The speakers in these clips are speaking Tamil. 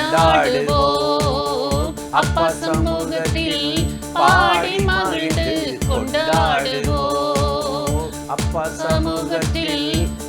கொண்டாடுவோம். அப்பா சமூகத்தில் பாடி மகிழ்ந்து கொண்டாடுவோம். அப்பா சமூகத்தில்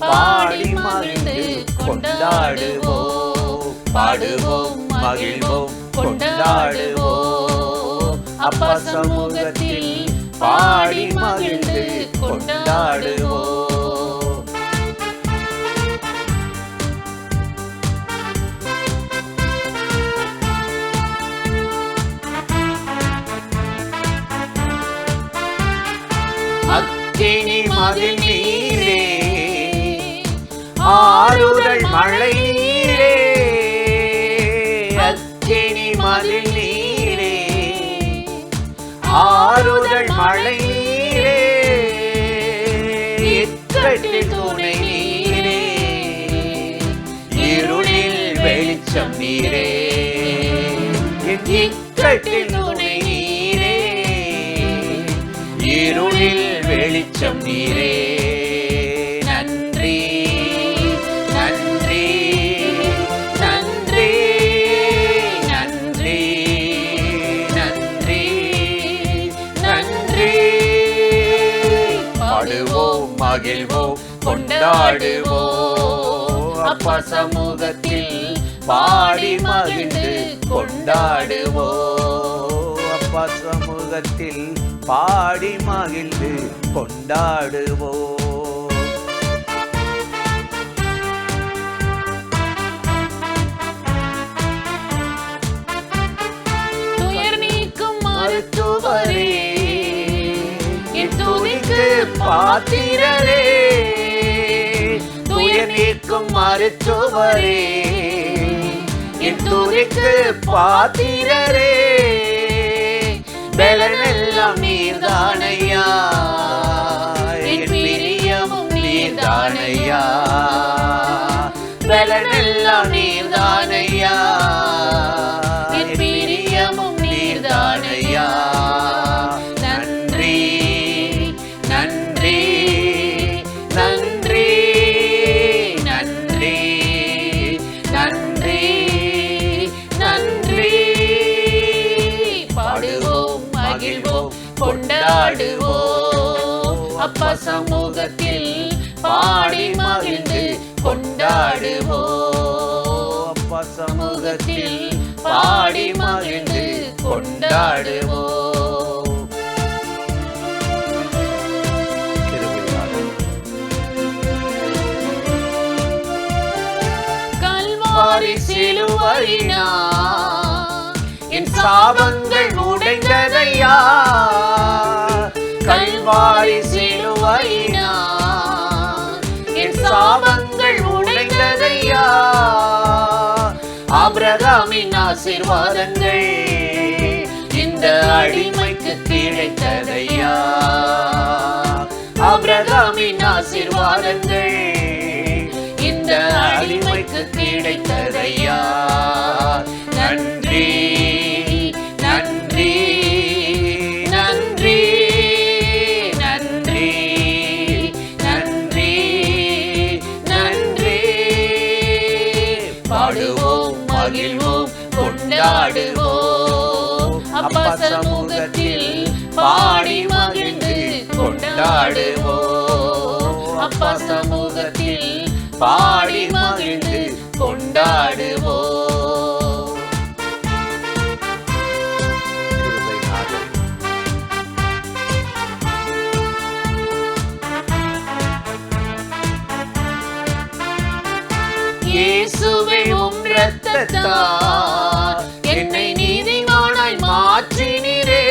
பாடி மகிழ்ந்து கொண்டாடுவோம். பாடுவோம், மகிழ்வோம், கொண்டாடுவோம். அப்பா சமூகத்தில் பாடி மகிழ்ந்து கொண்டாடுவோம். அக்கினி மதில் நீரே, ஆறுதல் மழை நீரே. அக்கினி மதில் நீரே, ஆறுதல் மழை நீரே. இக்கட்டில் துணை நீரே, இருளில் வெளிச்சம் நீரே. இக்கட்டில் துணை நீரே, இருளில் வெளிச்சம் நீரே. நன்றி, நன்றி, நன்றி, நன்றி, நன்றி, நன்றி. பாடுவோம், மகிழ்வோம், கொண்டாடுவோம். அப்பா சமூகத்தில் பாடி மகிழ்ந்து கொண்டாடுவோம். அப்பா சமூகத்தில் பாடி மகிழ்ந்து கொண்டாடுவோம். துயர் நீக்கும் மருத்துவரே, என் துதிக்கு பாத்திரரே. துயர் நீக்கும் மருத்துவரே, என் துதிக்கு பாத்திரரே. பலனெல்லாம் நீர்தானையா, என் பிரியமும் நீர்தானையா. பலனெல்லாம் நீர்தானையா, என் பிரியமும் நீர்தானையா. நன்றி, நன்றி, நன்றி, நன்றி, நன்றி, நன்றி. பாடுவோம், மகிழ்வோம், கொண்டாடுவோம். அப்பா சமூகத்தில் பாடி மகிழ்ந்து கொண்டாடுவோம். அப்பா சமூகத்தில் பாடி மகிழ்ந்து கொண்டாடுவோம். கல்வாரி சிலுவையினால் என் சாபங்கள் உடைந்ததையா. கல்வாரி சிலுவையினால் என் சாபங்கள் உடைந்ததையா. ஆபிரகாமின் ஆசீர்வாதங்கள் இந்த அடிமைக்கு கிடைத்ததையா. ஆபிரகாமின் ஆசீர்வாதங்கள் இந்த அடிமைக்கு கிடைத்ததையா. நன்றி, நன்றி, நன்றி, நன்றி, நன்றி, நன்றி. பாடுவோம், மகிழ்வோம், கொண்டாடுவோம். அப்பா சமூகத்தில் பாடி மகிழ்ந்து கொண்டாடுவோம். அப்பா சமூகத்தில் பாடி மகிழ்ந்து கொண்டாடுவோம். இயேசுவே உம் இரத்தத்தால் என்னை நீதிமானாய் மாற்றினீரே.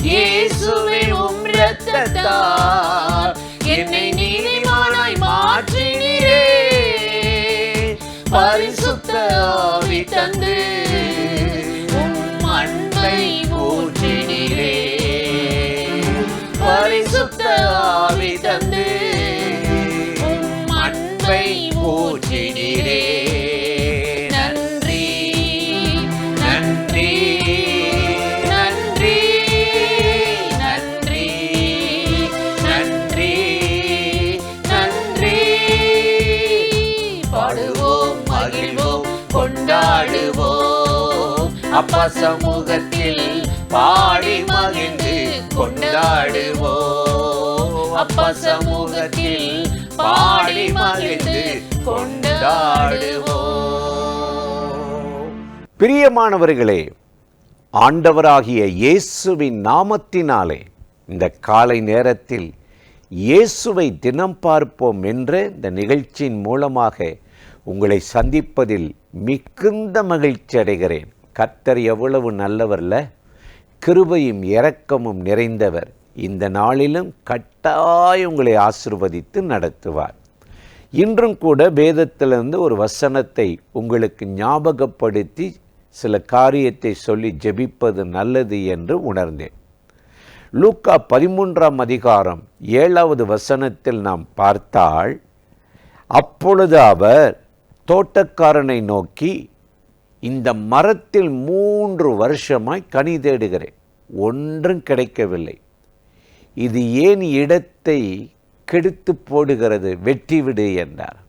இயேசுவே உம் இரத்தத்தால் என்னை நீதிமானாய் மாற்றினீரே. பரிசுத்த ஆவி தந்து உம் அன்பை ஊற்றினீரே. பரிசுத்த ஆவி தந்து உம் அன்பை ஊற்றினீரே. நன்றி, நன்றி, நன்றி, நன்றி, நன்றி, நன்றி. பாடுவோம், மகிழ்வோம், கொண்டாடுவோம். அப்பா சமூகத்தில் பாடி மகிழ்ந்து கொண்டாடுவோம். அப்பா சமூகத்தில் பாடி மகிழ்ந்து கொண்டாடுவோம். பிரியமானவர்களே, ஆண்டவராகிய இயேசுவின் நாமத்தினாலே இந்த காலை நேரத்தில் இயேசுவை தினம் பார்ப்போம் என்ற இந்த நிகழ்ச்சியின் மூலமாக உங்களை சந்திப்பதில் மிகுந்த மகிழ்ச்சி அடைகிறேன். கர்த்தர் எவ்வளவு நல்லவர்ல, கிருபையும் இரக்கமும் நிறைந்தவர். இந்த நாளிலும் கட்டாயம் உங்களை ஆசீர்வதித்து நடத்துவார். இன்றும் கூட வேதத்திலிருந்து ஒரு வசனத்தை உங்களுக்கு ஞாபகப்படுத்தி சில காரியத்தை சொல்லி ஜெபிப்பது நல்லது என்று உணர்ந்தேன். லூக்கா 13ஆம் அதிகாரம் 7வது வசனத்தில் நாம் பார்த்தால், அப்பொழுது அவர் தோட்டக்காரனை நோக்கி, இந்த மரத்தில் 3 வருஷமாய் கனி தேடுகிறேன், ஒன்றும் கிடைக்கவில்லை. இது ஏன் இடத்தை கெடுத்து போடுகிறது, வெட்டிவிடு என்றார்.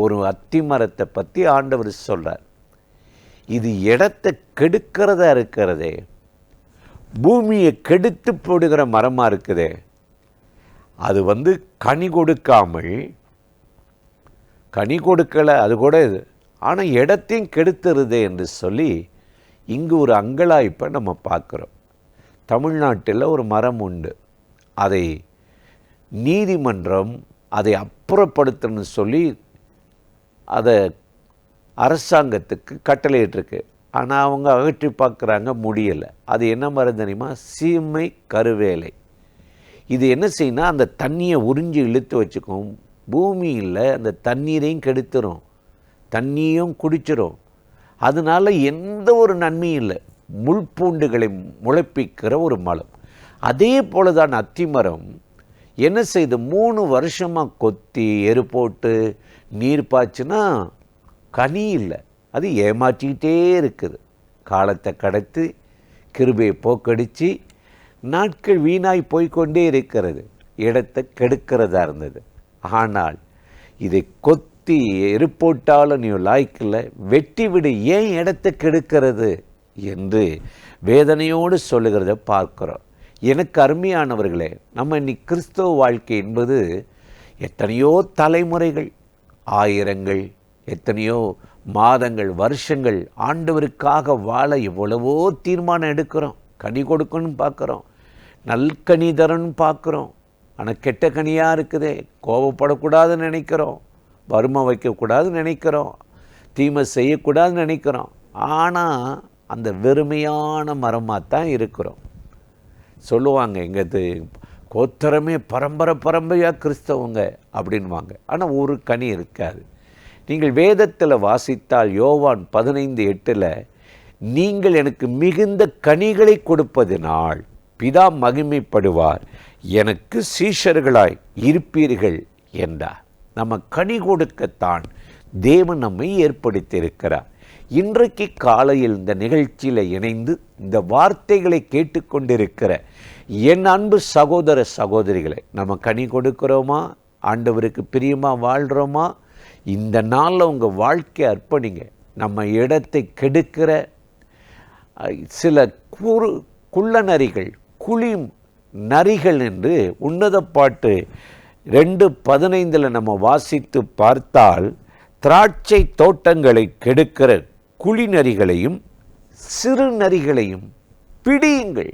ஒரு அத்தி மரத்தை பற்றி ஆண்டவர் சொல்றார். இது இடத்தை கெடுக்கிறதா இருக்கிறதே, பூமியை கெடுத்து போடுகிற மரமாக இருக்குதே, அது கனி கொடுக்காமல், கனி கொடுக்கலை அது கூட இது, ஆனால் இடத்தையும் கெடுத்துருதே என்று சொல்லி இங்கு ஒரு அங்கலாய்ப்பை நம்ம பார்க்குறோம். தமிழ்நாட்டில் ஒரு மரம் உண்டு, அதை நீதிமன்றம் அதை அப்புறப்படுத்தணும்னு சொல்லி அதை அரசாங்கத்துக்கு கட்டளையிட்டிருக்கு. ஆனால் அவங்க அகற்றி பார்க்குறாங்க, முடியலை. அது என்ன மரம் தெரியுமா? சீமை கருவேலை. இது என்ன செய்யணும், அந்த தண்ணியை உறிஞ்சி இழுத்து வச்சுக்கும், பூமியில் அந்த தண்ணீரையும் கெடுத்துரும், தண்ணியும் குடிச்சிரும். அதனால் எந்த ஒரு நன்மையும் இல்லை. முள்பூண்டுகளை முளைப்பிக்கிற ஒரு மரம். அதே போல தான் அத்திமரம் என்ன செய்து 3 வருஷமாக கொத்தி எரு போட்டு நீர் பாய்ச்சுனா கனி இல்லை, அது ஏமாற்றிக்கிட்டே இருக்குது. காலத்தை கடத்தி கிருபையை போக்கடித்து நாட்கள் வீணாய் போய்கொண்டே இருக்கிறது, இடத்தை கெடுக்கிறதா இருந்தது. ஆனால் இதை கொத்தி எரு போட்டாலும் நீ லாய்க்கில், வெட்டி விடு, ஏன் இடத்தை கெடுக்கிறது என்று வேதனையோடு சொல்லுகிறத பார்க்குறோம். எனக்கு அருமையானவர்களே, நம்ம இன்னைக்கு கிறிஸ்தவ வாழ்க்கை என்பது எத்தனையோ தலைமுறைகள், ஆயிரங்கள், எத்தனையோ மாதங்கள், வருஷங்கள் ஆண்டவருக்காக வாழ எவ்வளவோ தீர்மானம் எடுக்கிறோம். கனி கொடுக்கணும்னு பார்க்குறோம், நல்கனி தரணும்னு பார்க்குறோம். ஆனால் கெட்ட கனியாக இருக்குதே, கோபப்படக்கூடாதுன்னு நினைக்கிறோம், வறுமை வைக்கக்கூடாதுன்னு நினைக்கிறோம், தீமை செய்யக்கூடாதுன்னு நினைக்கிறோம். ஆனால் அந்த வெறுமையான மரமாக தான் இருக்கிறோம். சொல்லுவாங்க, எங்கது கோத்திரமே பரம்பரையாக கிறிஸ்தவங்க அப்படின்வாங்க. ஆனால் ஒரு கனி இருக்காது. நீங்கள் வேதத்தில் வாசித்தால் யோவான் 15:8 நீங்கள் எனக்கு மிகுந்த கனிகளை கொடுப்பதினால் பிதா மகிமைப்படுவார், எனக்கு சீஷர்களாய் இருப்பீர்கள் என்றார். நம்ம கனி கொடுக்கத்தான் தேவன் நம்மை ஏற்படுத்தியிருக்கிறார். இன்றைக்கு காலையில் இந்த நிகழ்ச்சியில் இணைந்து இந்த வார்த்தைகளை கேட்டுக்கொண்டிருக்கிற என் அன்பு சகோதர சகோதரிகளை, நம்ம கனி கொடுக்கிறோமா, ஆண்டவருக்கு பிரியமாக வாழ்கிறோமா? இந்த நாளில் உங்கள் வாழ்க்கையை அர்ப்பணிங்க. நம்ம இடத்தை கெடுக்கிற சில குள்ள நரிகள், குழி நரிகள் என்று உன்னத பாட்டு 2:15 நம்ம வாசித்து பார்த்தால், திராட்சை தோட்டங்களை கெடுக்கிற குழி நரிகளையும் சிறு நரிகளையும் பிடியுங்கள்,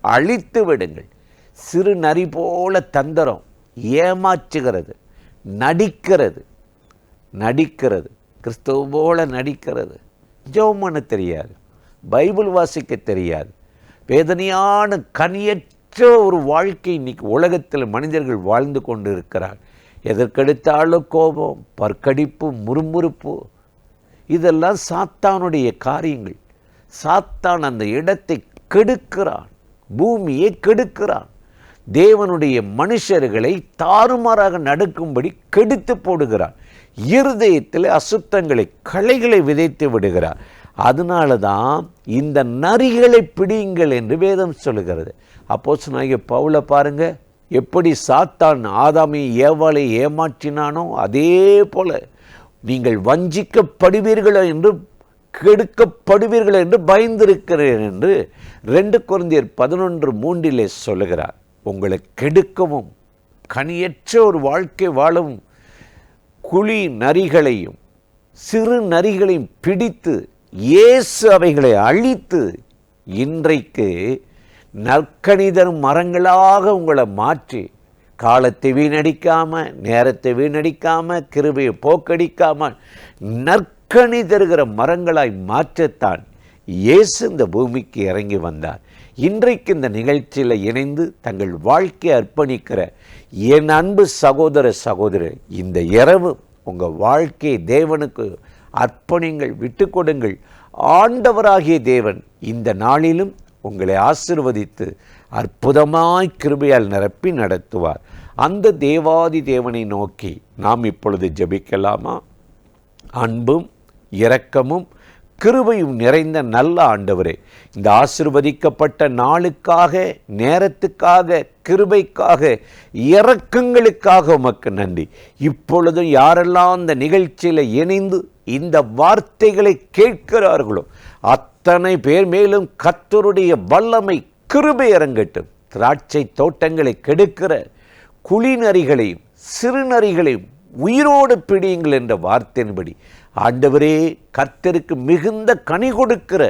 அழித்து விடுங்கள். சிறு நரி போல தந்திரம், ஏமாற்றுகிறது, நடிக்கிறது, கிறிஸ்தவ போல நடிக்கிறது, ஜெபம் பண்ண தெரியாது, பைபிள் வாசிக்க தெரியாது, வேதனையான கனியற்ற ஒரு வாழ்க்கை இன்னைக்கு உலகத்தில் மனிதர்கள் வாழ்ந்து கொண்டு இருக்கிறார். எதற்கெடுத்தாலும் கோபம், பற்கடிப்பு, முறுமுறுப்பு, இதெல்லாம் சாத்தானுடைய காரியங்கள். சாத்தான் அந்த இடத்தை கெடுக்கிறான், பூமியை கெடுக்கிறான். தேவனுடைய மனுஷர்களை தாறுமாறாக நடக்கும்படி கெடுத்து போடுகிறான். இருதயத்தில் அசுத்தங்களை, களைகளை விதைத்து விடுகிறார். அதனால தான் இந்த நரிகளை பிடியுங்கள் என்று வேதம் சொல்லுகிறது. அப்போஸ்தலனாகிய பவுலை பாருங்க, எப்படி சாத்தான் ஆதாமை ஏவாளை ஏமாற்றினானோ அதே போல நீங்கள் வஞ்சிக்கப்படுவீர்களோ என்று, கெடுக்கப்படுவீர்களோ என்று பயந்திருக்கிறேன் என்று 2 கொரிந்தியர் 11:3 சொல்லுகிறார். உங்களை கெடுக்கவும் கனியற்ற ஒரு வாழ்க்கை வாழவும் குழி நரிகளையும் சிறு நரிகளையும் பிடித்து இயேசு அவைகளை அழித்து இன்றைக்கு நற்கனி தரும் மரங்களாக உங்களை மாற்றி, காலத்தை வீணடிக்காமல், நேரத்தை வீணடிக்காமல், கிருபையை போக்கடிக்காமல் நற்கனி தருகிற மரங்களாய் மாற்றத்தான் இயேசு இந்த பூமிக்கு இறங்கி வந்தார். இன்றைக்கு இந்த நிகழ்ச்சியில் இணைந்து தங்கள் வாழ்க்கையை அர்ப்பணிக்கிற என் அன்பு சகோதர சகோதரர், இந்த இரவு உங்கள் வாழ்க்கையை தேவனுக்கு அர்ப்பணிங்கள், விட்டு கொடுங்கள். ஆண்டவராகிய தேவன் இந்த நாளிலும் உங்களை ஆசீர்வதித்து அற்புதமாய் கிருபையால் நிரப்பி நடத்துவார். அந்த தேவாதி தேவனை நோக்கி நாம் இப்பொழுது ஜெபிக்கலாமா? அன்பும் இரக்கமும் கிருபையும் நிறைந்த நல்ல ஆண்டவரே, இந்த ஆசீர்வதிக்கப்பட்ட நாளுக்காக, நேரத்துக்காக, கிருபைக்காக, இரக்கங்களுக்காக உமக்கு நன்றி. இப்பொழுதும் யாரெல்லாம் இந்த நிகழ்ச்சியில் இணைந்து இந்த வார்த்தைகளை கேட்கிறார்களோ அத்தனை பேர் மேலும் கர்த்தருடைய வல்லமை கிருபை இறங்கட்டும். திராட்சை தோட்டங்களை கெடுக்கிற குழிநரிகளையும் சிறுநரிகளையும் உயிரோடு பிடியுங்கள் என்ற வார்த்தையின்படி ஆண்டவரே, கர்த்தருக்கு மிகுந்த கனி கொடுக்கிற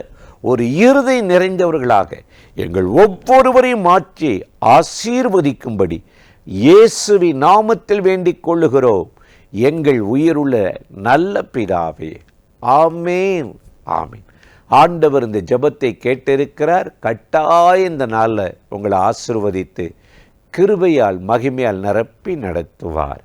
ஒரு இருதை நிறைந்தவர்களாக எங்கள் ஒவ்வொருவரையும் மாற்றி ஆசீர்வதிக்கும்படி இயேசுவின் நாமத்தில் வேண்டிக் கொள்ளுகிறோம் எங்கள் உயிருள்ள நல்ல பிதாவே. ஆமேன், ஆமேன். ஆண்டவர் இந்த ஜெபத்தை கேட்டிருக்கிறார். கட்டாய இந்த நாளில் உங்களை ஆசீர்வதித்து கிருபையால் மகிமையால் நிரப்பி நடத்துவார்.